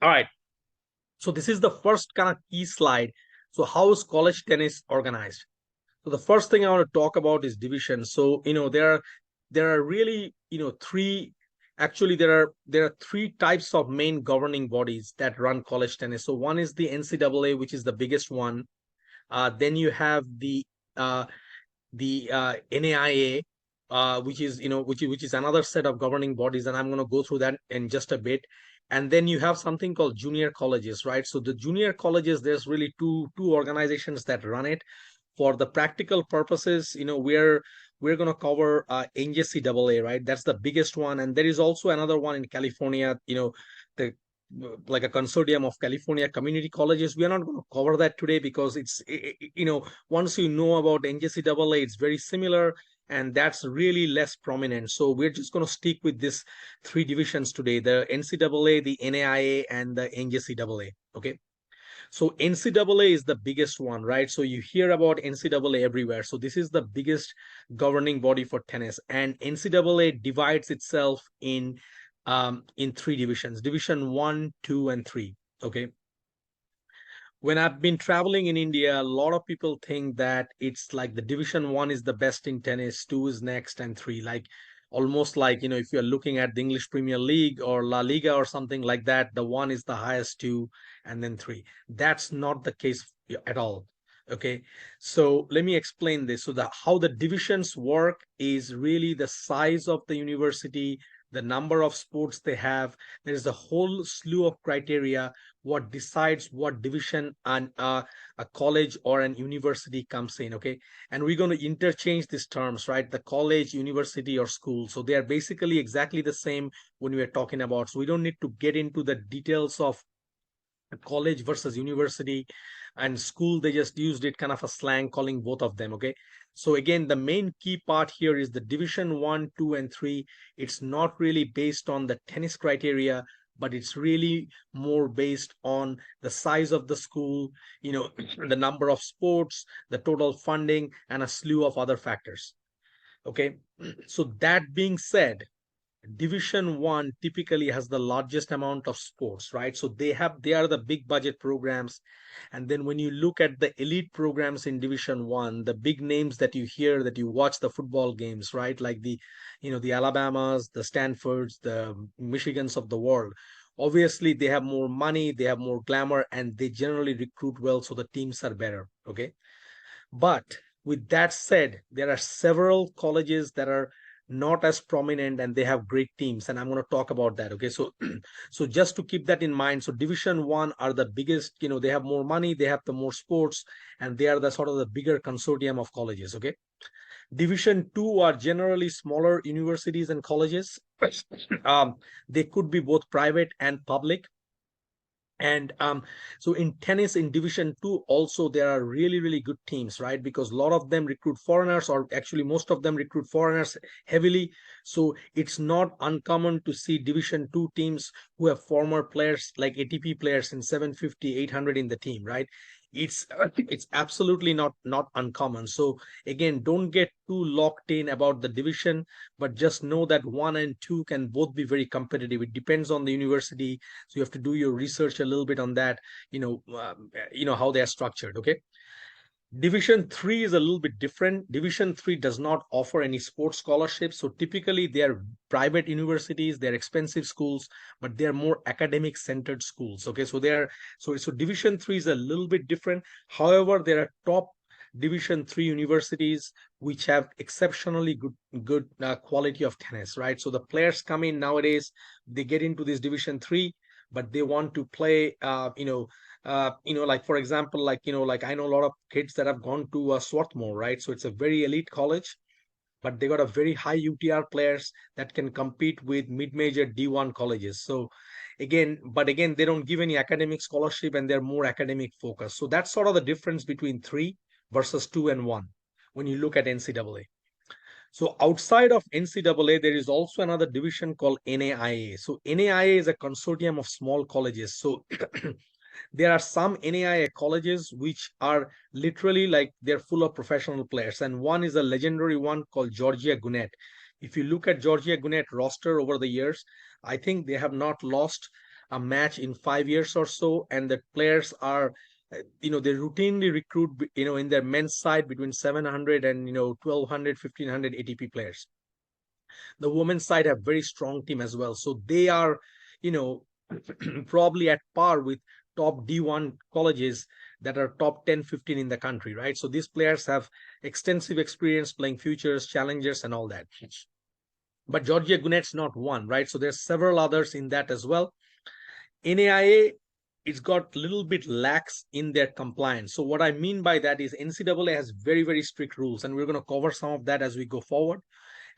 All right. So this is the first kind of key slide. So how is college tennis organized? So the first thing I want to talk about is division. So there are really three. Actually, there are three types of main governing bodies that run college tennis. So one is the NCAA, which is the biggest one. Then you have uh, the NAIA, which is another set of governing bodies, and I'm going to go through that in just a bit. And then you have something called junior colleges, right? So the junior colleges, there's really two organizations that run it. For the practical purposes, we're going to cover NJCAA, right? That's the biggest one, and there is also another one in California. The like a consortium of California community colleges. We are not going to cover that today because once you know about NJCAA, it's very similar and that's really less prominent. So we're just going to stick with this three divisions today: the NCAA, the NAIA, and the NJCAA. Okay. So NCAA is the biggest one, right? So you hear about NCAA everywhere. So this is the biggest governing body for tennis, and NCAA divides itself in three divisions: Division 1, 2, and 3. Okay. When I've been traveling in India, a lot of people think that it's like the Division 1 is the best in tennis, 2 is next, and 3. Like almost like, if you're looking at the English Premier League or La Liga or something like that, the 1 is the highest, 2, and then 3. That's not the case at all. Okay. So let me explain this. So how the divisions work is really the size of the university, the number of sports they have. There is a whole slew of criteria what decides what division a college or an university comes in. Okay. And we're going to interchange these terms, right? The college, university, or school. So they are basically exactly the same when we are talking about. So we don't need to get into the details of college versus university and school. They just used it kind of a slang calling both of them. Okay. So again, the main key part here is the Division 1, 2, and 3. It's not really based on the tennis criteria, but it's really more based on the size of the school, the number of sports, the total funding, and a slew of other factors. Okay. So that being said, Division 1 typically has the largest amount of sports, right? So they are the big budget programs. And then when you look at the elite programs in Division 1, the big names that you hear, that you watch the football games, right? Like the Alabamas, the Stanfords, the Michigans of the world. Obviously, they have more money, they have more glamour, and they generally recruit well, so the teams are better. Okay. But with that said, there are several colleges that are not as prominent and they have great teams, and I'm going to talk about that. Okay. So so just to keep that in mind, so Division 1 are the biggest, they have more money, they have the more sports, and they are the sort of the bigger consortium of colleges. Okay. Division 2 are generally smaller universities and colleges. They could be both private and public. And so in tennis in Division 2 also there are really, really good teams, right? Because a lot of them recruit foreigners, or actually most of them recruit foreigners heavily. So it's not uncommon to see Division 2 teams who have former players like ATP players in 750, 800 in the team, right? It's absolutely not uncommon. So again, don't get too locked in about the division, but just know that 1 and 2 can both be very competitive. It depends on the university, so you have to do your research a little bit on that, how they are structured. Okay. Division 3 is a little bit different. Division 3 does not offer any sports scholarships. So typically they are private universities, they're expensive schools, but they're more academic centered schools. Okay. So Division 3 is a little bit different. However, there are top Division 3 universities which have exceptionally good quality of tennis, right? So the players come in nowadays, they get into this Division 3, but they want to play like for example, like I know a lot of kids that have gone to Swarthmore, right? So it's a very elite college, but they got a very high UTR players that can compete with mid-major D1 colleges. So again, they don't give any academic scholarship and they're more academic focused. So that's sort of the difference between 3 versus 2 and 1 when you look at NCAA. So outside of NCAA, there is also another division called NAIA. So NAIA is a consortium of small colleges. So there are some NAIA colleges which are literally like they're full of professional players. And one is a legendary one called Georgia Gwinnett. If you look at Georgia Gwinnett roster over the years, I think they have not lost a match in 5 years or so, and the players are they routinely recruit in their men's side between 700 and 1200 1500 ATP players. The women's side have very strong team as well, so they are you know probably at par with top D1 colleges that are top 10 15 in the country, right? So these players have extensive experience playing futures, challengers, and all that. But Georgia Gunnett's not one, right? So there's several others in that as well. NAIA, it's got a little bit lax in their compliance. So what I mean by that is NCAA has very, very strict rules, and we're going to cover some of that as we go forward,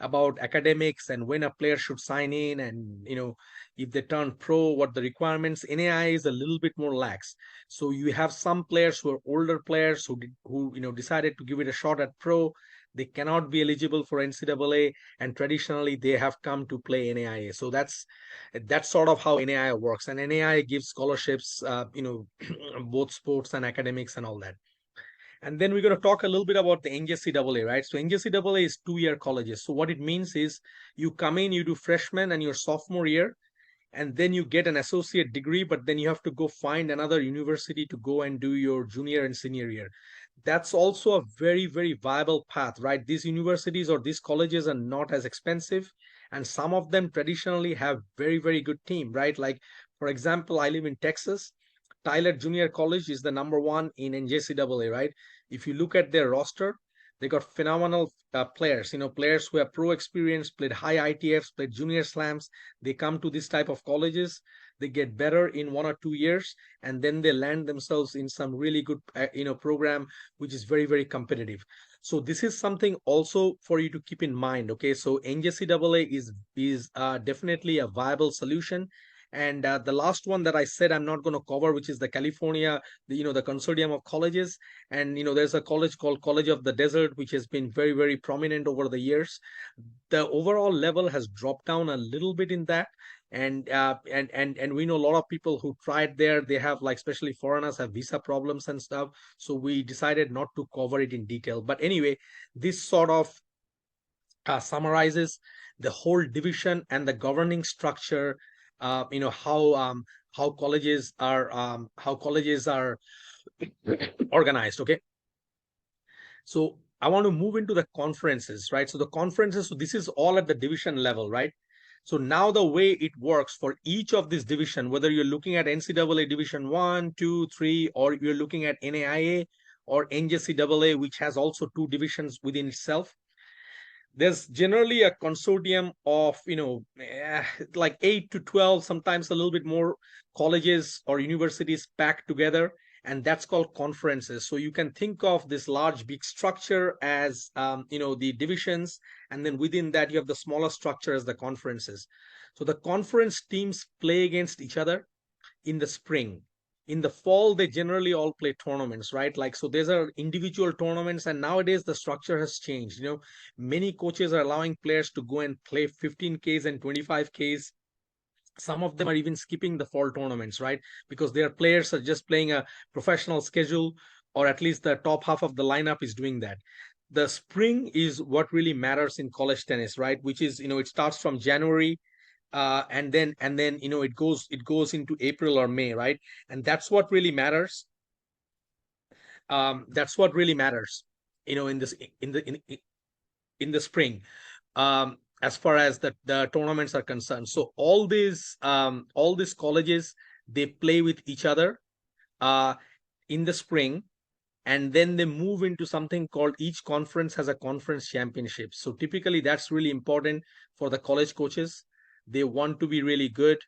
about academics and when a player should sign in, and if they turn pro, what the requirements. NAIA is a little bit more lax. So you have some players who are older players who decided to give it a shot at pro. They cannot be eligible for NCAA, and traditionally they have come to play NAIA. So that's sort of how NAIA works. And NAIA gives scholarships, both sports and academics and all that. And then we're going to talk a little bit about the NCAA, right? So NCAA is 2-year colleges. So what it means is you come in, you do freshman and your sophomore year, and then you get an associate degree, but then you have to go find another university to go and do your junior and senior year. That's also a very, very viable path, right? These universities or these colleges are not as expensive, and some of them traditionally have very, very good team, right? Like, for example, I live in Texas. Tyler Junior College is the number one in NJCAA, right? If you look at their roster, they got phenomenal players, players who have pro experience, played high ITFs, played junior slams. They come to this type of colleges, they get better in 1 or 2 years, and then they land themselves in some really good, program, which is very, very competitive. So this is something also for you to keep in mind. Okay, so NJCAA is definitely a viable solution. And the last one that I said I'm not going to cover, which is the California, the consortium of colleges. And there's a college called College of the Desert, which has been very, very prominent over the years. The overall level has dropped down a little bit in that. And we know a lot of people who tried there. They have, like, especially foreigners, have visa problems and stuff. So we decided not to cover it in detail. But anyway, this sort of summarizes the whole division and the governing structure. How colleges are organized. Okay, so I want to move into the conferences, right? So the conferences, so this is all at the division level, right? So now the way it works for each of these division, whether you're looking at NCAA Division 1, 2, 3, or you're looking at NAIA or NJCAA, which has also 2 divisions within itself, there's generally a consortium of like 8 to 12, sometimes a little bit more, colleges or universities packed together, and that's called conferences. So you can think of this large big structure as the divisions, and then within that you have the smaller structure as the conferences. So the conference teams play against each other in the spring. In the fall, they generally all play tournaments, right? Like, so these are individual tournaments, and nowadays the structure has changed. Many coaches are allowing players to go and play 15Ks and 25Ks. Some of them are even skipping the fall tournaments, right? Because their players are just playing a professional schedule, or at least the top half of the lineup is doing that. The spring is what really matters in college tennis, right? Which is, it starts from January, and then it goes into April or May, right? And that's what really matters. That's what really matters, in this in the spring, as far as the tournaments are concerned. So all these colleges, they play with each other uh, in the spring, and then they move into something called, each conference has a conference championship. So typically that's really important for the college coaches. They want to be really good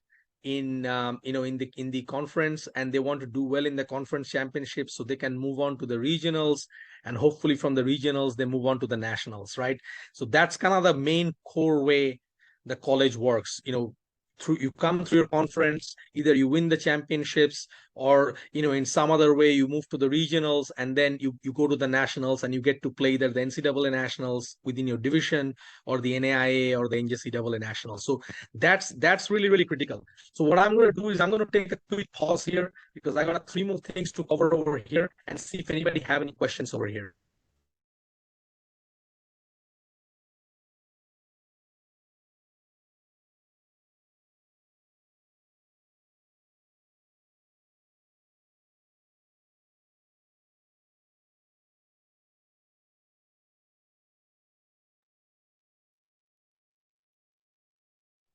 in the conference, and they want to do well in the conference championship so they can move on to the regionals, and hopefully from the regionals they move on to the nationals, right? So that's kind of the main core way the college works. You come through your conference, either you win the championships, or in some other way you move to the regionals, and then you go to the nationals, and you get to play either the NCAA nationals within your division, or the NAIA or the NJCAA nationals. So that's really, really critical. So what I'm going to do is I'm going to take a quick pause here, because I got 3 more things to cover over here, and see if anybody have any questions over here.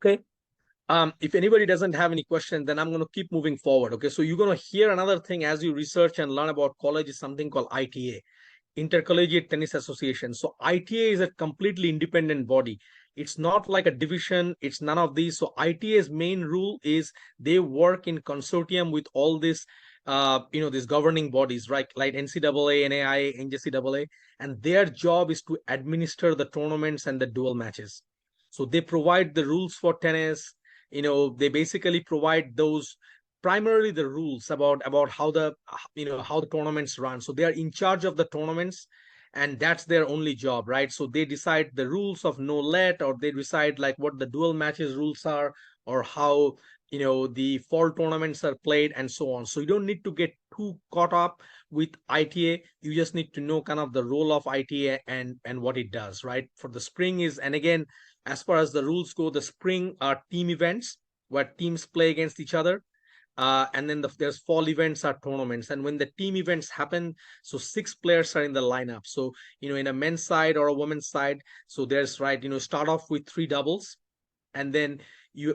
Okay. If anybody doesn't have any question, then I'm going to keep moving forward. Okay. So you're going to hear another thing as you research and learn about college is something called ITA, Intercollegiate Tennis Association. So ITA is a completely independent body. It's not like a division. It's none of these. So ITA's main rule is they work in consortium with all these, these governing bodies, right? Like NCAA, NAIA, NJCAA, and their job is to administer the tournaments and the dual matches. So they provide the rules for tennis. They basically provide those primarily the rules about how the how the tournaments run. So they are in charge of the tournaments, and that's their only job, right? So they decide the rules of no let, or they decide like what the dual matches rules are, or how the fall tournaments are played, and so on. So you don't need to get too caught up with ITA. You just need to know kind of the role of ITA and what it does, right? For the spring is, and again, as far as the rules go, the spring are team events where teams play against each other, and then there's fall events are tournaments. And when the team events happen, so 6 players are in the lineup. So in a men's side or a women's side, so there's start off with 3 doubles, and then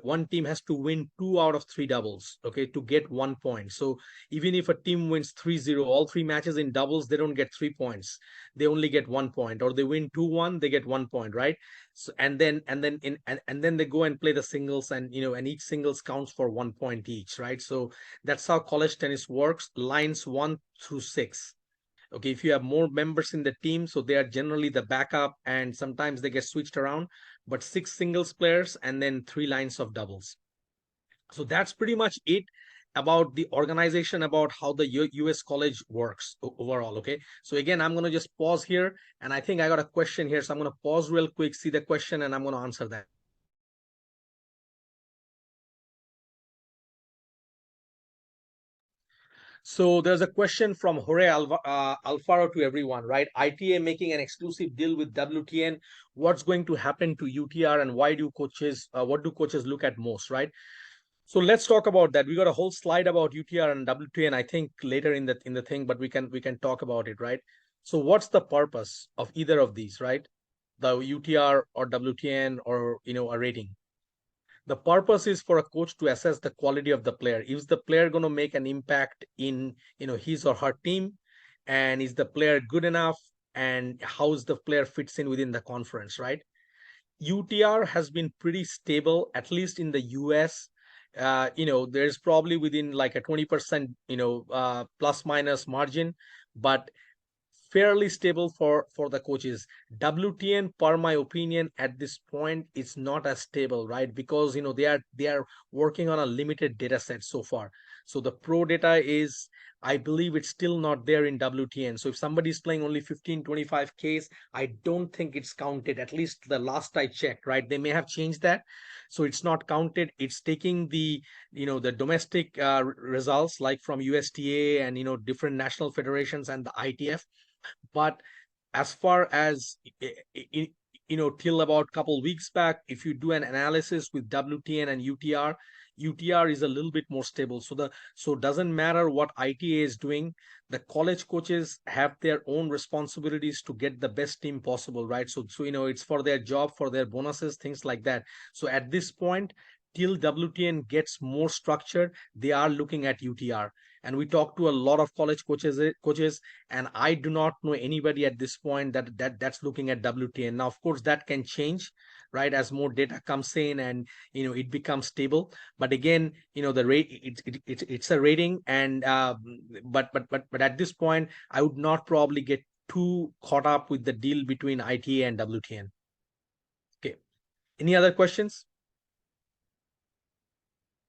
one team has to win 2 out of 3 doubles, okay, to get 1 point. So even if a team wins 3-0 all 3 matches in doubles, they don't get 3 points, they only get 1 point. Or they win 2-1, they get 1 point, right? So and then they go and play the singles, and and each singles counts for 1 point each, right? So that's how college tennis works, lines 1 through 6. Okay, if you have more members in the team, so they are generally the backup, and sometimes they get switched around, but 6 singles players and then 3 lines of doubles. So that's pretty much it about the organization, about how the US college works overall. Okay, so again, I'm going to just pause here, and I think I got a question here, so I'm going to pause real quick, see the question, and I'm going to answer that. So there's a question from Jorge Alfaro to everyone, right? ITA making an exclusive deal with WTN. What's going to happen to UTR, and what do coaches look at most, right? So let's talk about that. We got a whole slide about UTR and WTN, I think, later in the thing, but we can talk about it, right? So what's the purpose of either of these, right? The UTR or WTN, or a rating. The purpose is for a coach to assess the quality of the player. Is the player going to make an impact in his or her team, and is the player good enough, and how is the player fits in within the conference, right? UTR has been pretty stable, at least in the US. There's probably within like a 20% plus minus margin, but fairly stable for the coaches. WTN, per my opinion, at this point, it's not as stable, right? Because they are working on a limited data set so far. So the pro data is, I believe, it's still not there in WTN. So if somebody is playing only 15 25 Ks, I don't think it's counted, at least the last I checked, right? They may have changed that, so it's not counted. It's taking the domestic results, like from USTA and different national federations and the ITF. But as far as till about couple weeks back, if you do an analysis with WTN and UTR is a little bit more stable. So it doesn't matter what ITA is doing, the college coaches have their own responsibilities to get the best team possible, right? So it's for their job, for their bonuses, things like that. So at this point, till WTN gets more structured, they are looking at UTR. And we talk to a lot of college coaches, and I do not know anybody at this point that's looking at WTN. Now, of course, that can change, right, as more data comes in and it becomes stable. But again, the rate, it's a rating, and but at this point, I would not probably get too caught up with the deal between ITA and WTN. Okay, any other questions?